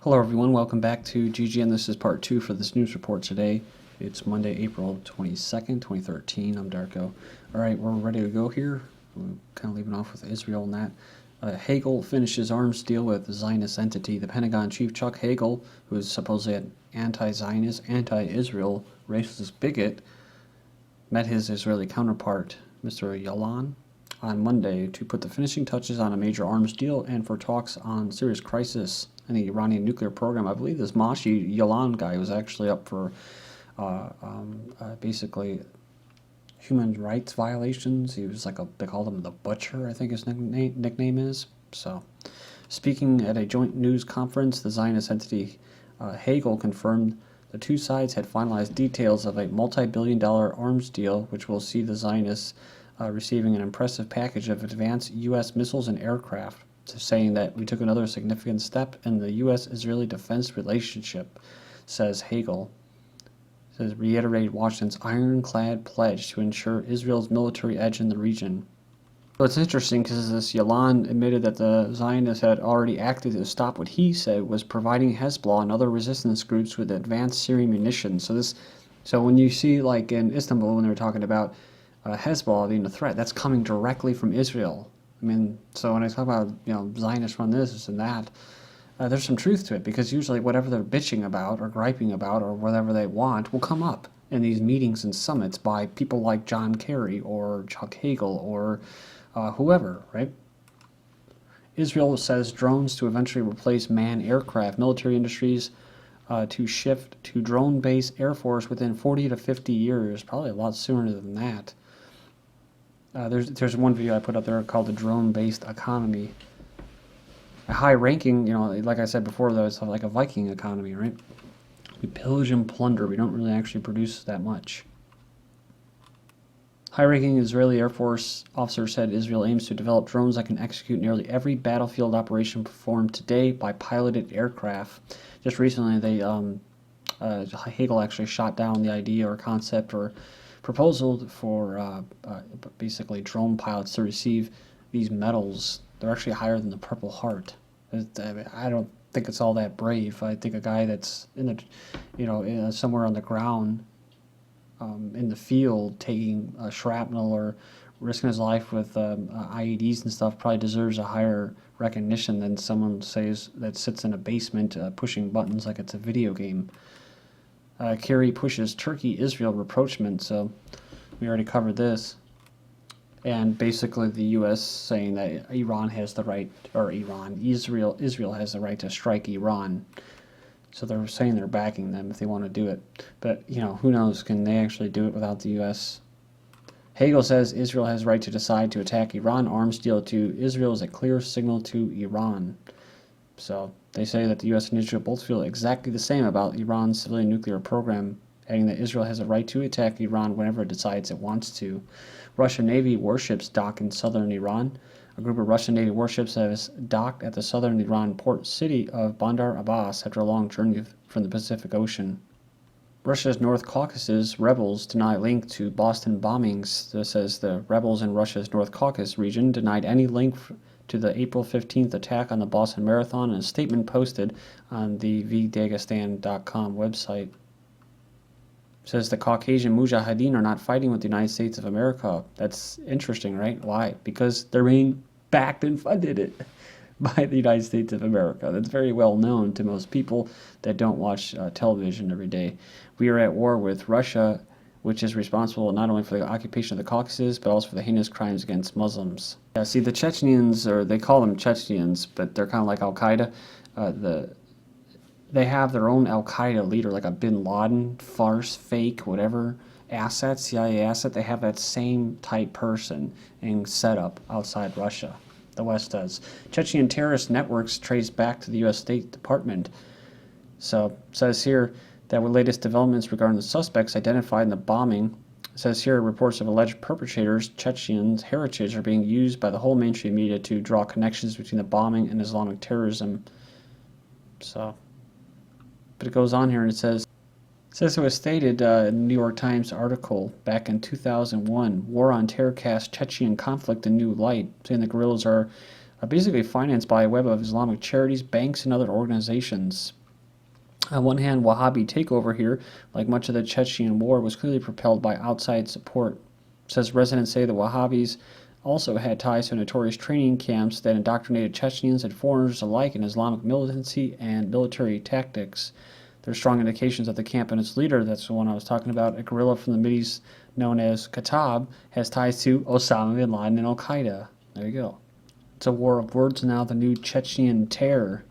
Hello everyone, welcome back to GGN. This is part 2 for this news report today. It's Monday, April 22nd, 2013. I'm Darko. Alright, we're ready to go here. We're kind of leaving off with Israel and that. Hagel finishes arms deal with the Zionist entity. The Pentagon chief Chuck Hagel, who is supposedly an anti-Zionist, anti-Israel, racist bigot, met his Israeli counterpart, Mr. Yalan, on Monday to put the finishing touches on a major arms deal and for talks on serious crisis in the Iranian nuclear program. I believe this Mashi Yalan guy was actually up for basically human rights violations. He was like they called him the Butcher, I think his nickname is. So, speaking at a joint news conference, the Zionist entity Hagel confirmed the two sides had finalized details of a multi-billion-dollar arms deal, which will see the Zionists receiving an impressive package of advanced U.S. missiles and aircraft, saying that we took another significant step in the U.S.-Israeli defense relationship, says Hagel. Says reiterated Washington's ironclad pledge to ensure Israel's military edge in the region. So it's interesting because this Yalan admitted that the Zionists had already acted to stop what he said was providing Hezbollah and other resistance groups with advanced Syrian munitions. So when you see like in Istanbul when they were talking about Hezbollah being a threat, that's coming directly from Israel. I mean, so when I talk about Zionists run this and that, there's some truth to it, because usually whatever they're bitching about or griping about or whatever they want will come up in these meetings and summits by people like John Kerry or Chuck Hagel or whoever, right? Israel says drones to eventually replace manned aircraft. Military industries to shift to drone-based air force within 40 to 50 years, probably a lot sooner than that. There's one video I put up there called the drone-based economy. A high-ranking, like I said before, though, it's like a Viking economy, right? We pillage and plunder. We don't really actually produce that much. High-ranking Israeli Air Force officer said Israel aims to develop drones that can execute nearly every battlefield operation performed today by piloted aircraft. Just recently, Hagel actually shot down the idea or concept or proposal for basically drone pilots to receive these medals. They're actually higher than the Purple Heart. I don't think it's all that brave. I think a guy that's in the, somewhere on the ground, in the field, taking shrapnel or risking his life with IEDs and stuff, probably deserves a higher recognition than someone that sits in a basement pushing buttons like it's a video game. Kerry pushes Turkey-Israel rapprochement. So we already covered this. And basically the U.S. saying that Iran has the right, or Israel has the right to strike Iran. So they're saying they're backing them if they want to do it. But, who knows? Can they actually do it without the U.S.? Hagel says Israel has the right to decide to attack Iran. Arms deal to Israel is a clear signal to Iran. So they say that the U.S. and Israel both feel exactly the same about Iran's civilian nuclear program, adding that Israel has a right to attack Iran whenever it decides it wants to. Russian Navy warships dock in southern Iran. A group of Russian Navy warships has docked at the southern Iran port city of Bandar Abbas after a long journey from the Pacific Ocean. Russia's North Caucasus rebels deny link to Boston bombings. This says the rebels in Russia's North Caucasus region denied any link to the April 15th attack on the Boston Marathon in a statement posted on the Dagestani.com website. Says the Caucasian Mujahideen are not fighting with the United States of America. That's interesting, right? Why? Because they're being backed and funded by the United States of America. That's very well known to most people that don't watch television every day. We are at war with Russia, which is responsible not only for the occupation of the Caucasus, but also for the heinous crimes against Muslims. Yeah, see, the Chechens, or they call them Chechens, but they're kind of like Al-Qaeda. They have their own Al-Qaeda leader, like a bin Laden, farce, fake, whatever, asset, CIA asset. They have that same type person and setup outside Russia. The West does. Chechen terrorist networks trace back to the U.S. State Department. So it says here that with latest developments regarding the suspects identified in the bombing, it says here reports of alleged perpetrators, Chechen's heritage, are being used by the whole mainstream media to draw connections between the bombing and Islamic terrorism. So, but it goes on here and it says it was stated in the New York Times article back in 2001, War on Terror cast Chechen conflict in new light, saying the guerrillas are basically financed by a web of Islamic charities, banks, and other organizations. On one hand, Wahhabi takeover here, like much of the Chechen war, was clearly propelled by outside support. Says residents say the Wahhabis also had ties to notorious training camps that indoctrinated Chechens and foreigners alike in Islamic militancy and military tactics. There are strong indications that the camp and its leader, that's the one I was talking about, a guerrilla from the Mideast known as Khattab, has ties to Osama bin Laden and Al-Qaeda. There you go. It's a war of words now, the new Chechen terror.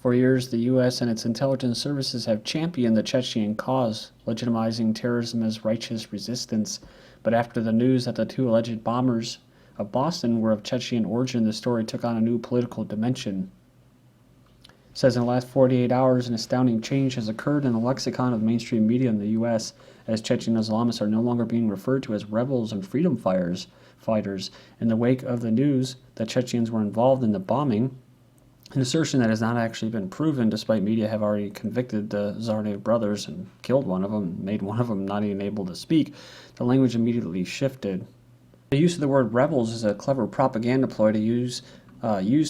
For years, the U.S. and its intelligence services have championed the Chechen cause, legitimizing terrorism as righteous resistance. But after the news that the two alleged bombers of Boston were of Chechen origin, the story took on a new political dimension. It says in the last 48 hours, an astounding change has occurred in the lexicon of mainstream media in the U.S., as Chechen Islamists are no longer being referred to as rebels and freedom fighters. In the wake of the news that Chechens were involved in the bombing, an assertion that has not actually been proven, despite media have already convicted the Tsarnaev brothers and killed one of them, made one of them not even able to speak, the language immediately shifted. The use of the word rebels is a clever propaganda ploy to used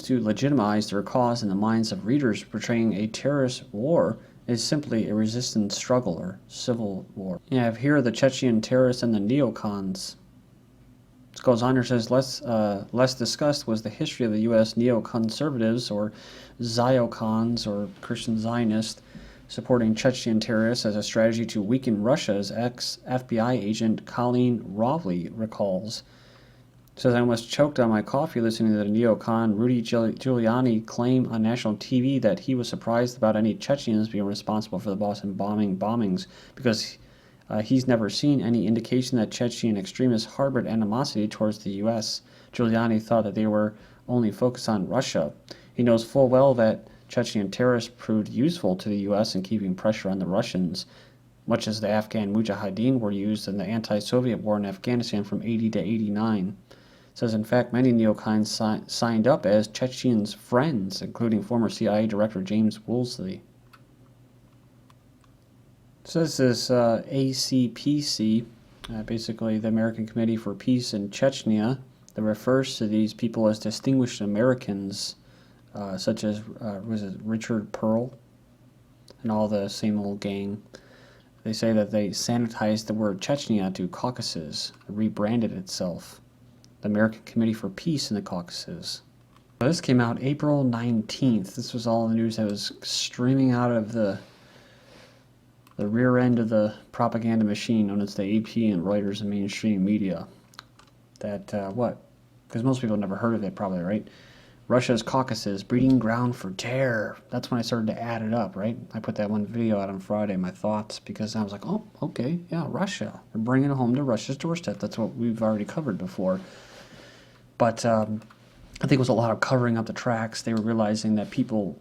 to legitimize their cause in the minds of readers. Portraying a terrorist war is simply a resistance struggle or civil war. You have here the Chechen terrorists and the Neocons. It goes on here, says less discussed was the history of the U.S. neoconservatives, or Ziocons, or Christian Zionists, supporting Chechen terrorists as a strategy to weaken Russia's ex-FBI agent Colleen Rowley recalls. It says, I almost choked on my coffee listening to the neocon Rudy Giuliani claim on national TV that he was surprised about any Chechens being responsible for the Boston bombings because he's never seen any indication that Chechen extremists harbored animosity towards the U.S. Giuliani thought that they were only focused on Russia. He knows full well that Chechen terrorists proved useful to the U.S. in keeping pressure on the Russians, much as the Afghan Mujahideen were used in the anti-Soviet war in Afghanistan from 80 to 89. It says, in fact, many neocons signed up as Chechens' friends, including former CIA Director James Woolsey. It says this ACPC, basically the American Committee for Peace in Chechnya, that refers to these people as distinguished Americans, such as was it Richard Pearl and all the same old gang. They say that they sanitized the word Chechnya to Caucasus, rebranded itself. The American Committee for Peace in the Caucasus. This came out April 19th. This was all the news that was streaming out of the rear end of the propaganda machine known as the AP and Reuters and mainstream media. That, what? Because most people never heard of it probably, right? Russia's Caucasus, breeding ground for terror. That's when I started to add it up, right? I put that one video out on Friday, my thoughts, because I was like, oh, okay, yeah, Russia. They're bringing it home to Russia's doorstep. That's what we've already covered before. But I think it was a lot of covering up the tracks. They were realizing that people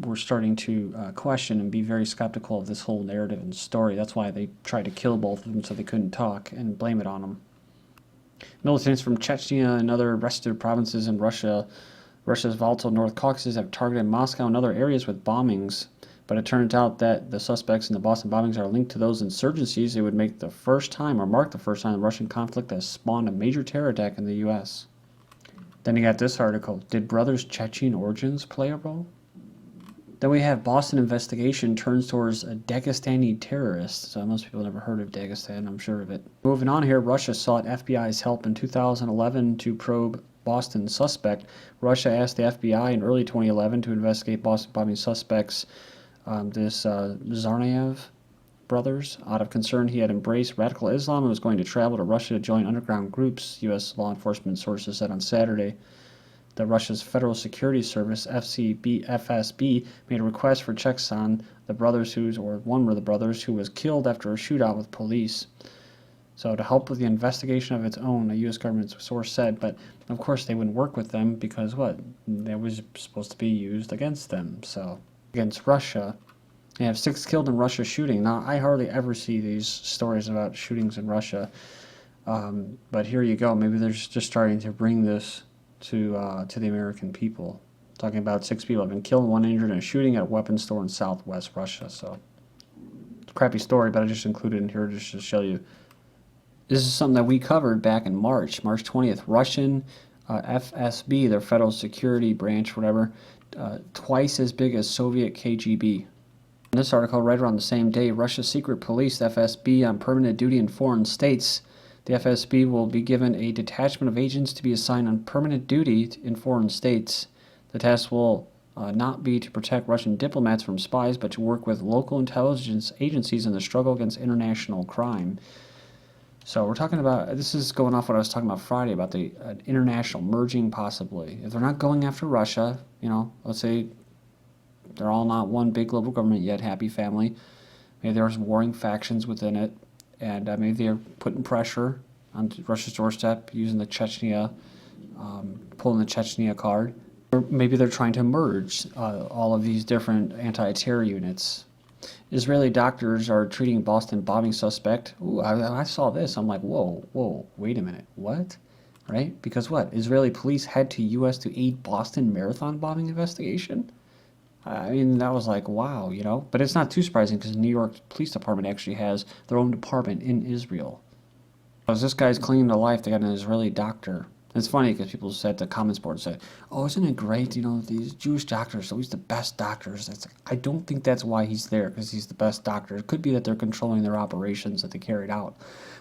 were starting to question and be very skeptical of this whole narrative and story. That's why they tried to kill both of them so they couldn't talk and blame it on them. Militants from Chechnya and other restive provinces in Russia's volatile North Caucasus have targeted Moscow and other areas with bombings. But it turns out that the suspects in the Boston bombings are linked to those insurgencies. It would make the first time, or mark the first time, the Russian conflict has spawned a major terror attack in the U.S. Then you got this article. Did brothers' Chechen origins play a role? Then we have Boston investigation turns towards a Dagestani terrorist. So most people never heard of Dagestan, I'm sure of it. Moving on here, Russia sought FBI's help in 2011 to probe Boston suspect. Russia asked the FBI in early 2011 to investigate Boston bombing suspects, Tsarnaev brothers, out of concern he had embraced radical Islam and was going to travel to Russia to join underground groups, U.S. law enforcement sources said on Saturday. The Russia's Federal Security Service, FSB, made a request for checks on the brothers one were the brothers who was killed after a shootout with police. So to help with the investigation of its own, a U.S. government source said, but of course they wouldn't work with them because what? It was supposed to be used against them, so against Russia. They have 6 killed in Russia shooting. Now, I hardly ever see these stories about shootings in Russia, but here you go. Maybe they're just starting to bring this to the American people. Talking about 6 people have been killed and 1 injured in a shooting at a weapons store in southwest Russia. So, it's a crappy story, but I just included it in here just to show you. This is something that we covered back in March 20th. Russian FSB, their federal security branch, whatever, twice as big as Soviet KGB. In this article, right around the same day, Russia's secret police, the FSB, on permanent duty in foreign states. The FSB will be given a detachment of agents to be assigned on permanent duty in foreign states. The task will not be to protect Russian diplomats from spies, but to work with local intelligence agencies in the struggle against international crime. So we're talking about, this is going off what I was talking about Friday, about the international merging possibly. If they're not going after Russia, you know, let's say they're all not one big global government yet, happy family. Maybe there's warring factions within it, and maybe they're putting pressure on Russia's doorstep using the Chechnya, pulling the Chechnya card. Or maybe they're trying to merge all of these different anti-terror units. Israeli doctors are treating Boston bombing suspect. Ooh, I saw this. I'm like, whoa, wait a minute. What? Right? Because what? Israeli police head to U.S. to aid Boston Marathon bombing investigation? I mean, that was like, wow, you know? But it's not too surprising because the New York Police Department actually has their own department in Israel. As this guy's clinging to life, they got an Israeli doctor. It's funny because people said, the comments board said, oh, isn't it great, you know, these Jewish doctors, always the best doctors. It's like, I don't think that's why he's there, because he's the best doctor. It could be that they're controlling their operations that they carried out.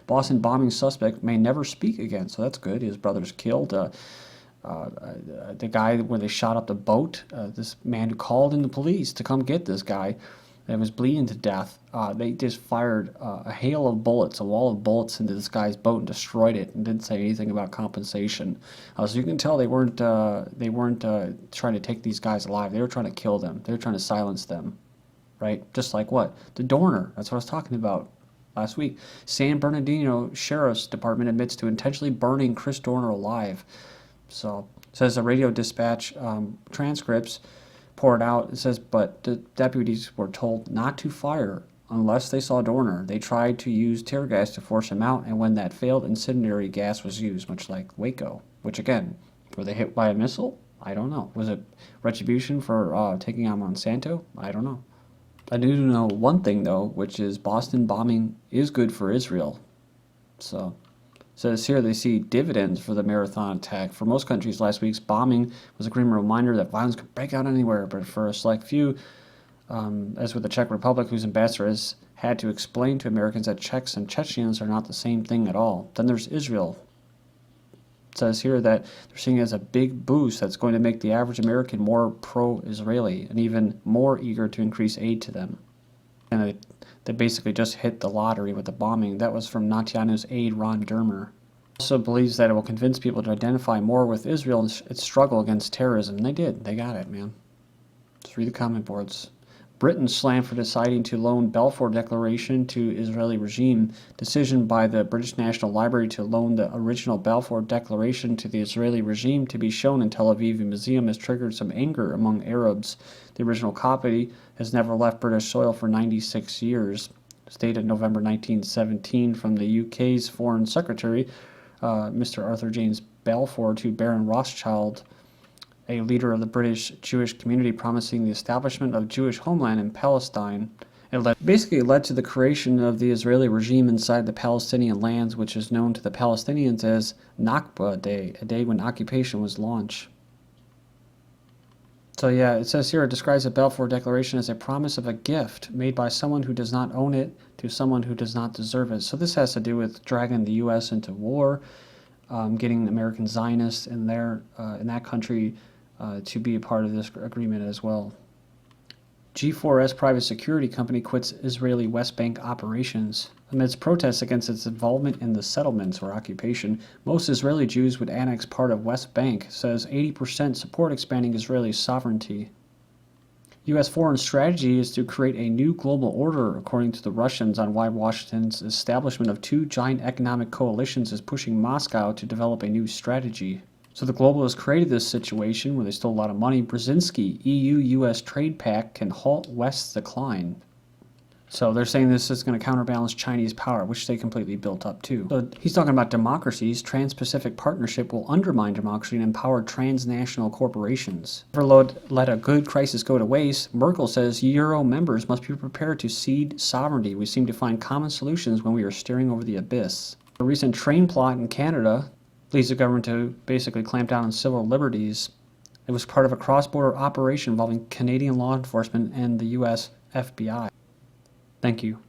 Boston bombing suspect may never speak again, so that's good. His brother's killed. The guy where they shot up the boat, this man who called in the police to come get this guy that was bleeding to death, they just fired a hail of bullets, a wall of bullets into this guy's boat and destroyed it, and didn't say anything about compensation. So you can tell they weren't trying to take these guys alive. They were trying to kill them. They were trying to silence them, right? Just like what? The Dorner. That's what I was talking about last week. San Bernardino Sheriff's Department admits to intentionally burning Chris Dorner alive. So it says the radio dispatch transcripts poured out. It says, but the deputies were told not to fire unless they saw Dorner. They tried to use tear gas to force him out, and when that failed, incendiary gas was used, much like Waco. Which again, were they hit by a missile? I don't know. Was it retribution for taking out Monsanto? I don't know. I do know one thing though, which is Boston bombing is good for Israel. So says here they see dividends for the marathon attack. For most countries, last week's bombing was a grim reminder that violence could break out anywhere, but for a select few, as with the Czech Republic, whose ambassador has had to explain to Americans that Czechs and Chechens are not the same thing at all. Then there's Israel. It says here that they're seeing it as a big boost that's going to make the average American more pro-Israeli and even more eager to increase aid to them. And they basically just hit the lottery with the bombing. That was from Netanyahu's aide, Ron Dermer. Also believes that it will convince people to identify more with Israel and its struggle against terrorism. And they did. They got it, man. Just read the comment boards. Britain slammed for deciding to loan Balfour Declaration to Israeli regime. Decision by the British National Library to loan the original Balfour Declaration to the Israeli regime to be shown in Tel Aviv Museum has triggered some anger among Arabs. The original copy has never left British soil for 96 years. Stated November 1917 from the UK's Foreign Secretary, Mr. Arthur James Balfour, to Baron Rothschild, a leader of the British Jewish community, promising the establishment of Jewish homeland in Palestine. It basically led to the creation of the Israeli regime inside the Palestinian lands, which is known to the Palestinians as Nakba Day, a day when occupation was launched. So yeah, it says here, it describes the Balfour Declaration as a promise of a gift made by someone who does not own it to someone who does not deserve it. So this has to do with dragging the U.S. into war, getting American Zionists in that country to be a part of this agreement as well. G4S private security company quits Israeli West Bank operations. Amidst protests against its involvement in the settlements or occupation, most Israeli Jews would annex part of West Bank, says 80% support expanding Israeli sovereignty. U.S. foreign strategy is to create a new global order, according to the Russians, on why Washington's establishment of two giant economic coalitions is pushing Moscow to develop a new strategy. So the globalists created this situation where they stole a lot of money. Brzezinski, EU-U.S. trade pact can halt West's decline. So they're saying this is going to counterbalance Chinese power, which they completely built up too. So he's talking about democracies. Trans-Pacific Partnership will undermine democracy and empower transnational corporations. Never let a good crisis go to waste. Merkel says Euro members must be prepared to cede sovereignty. We seem to find common solutions when we are staring over the abyss. A recent train plot in Canada leads the government to basically clamp down on civil liberties. It was part of a cross-border operation involving Canadian law enforcement and the U.S. FBI. Thank you.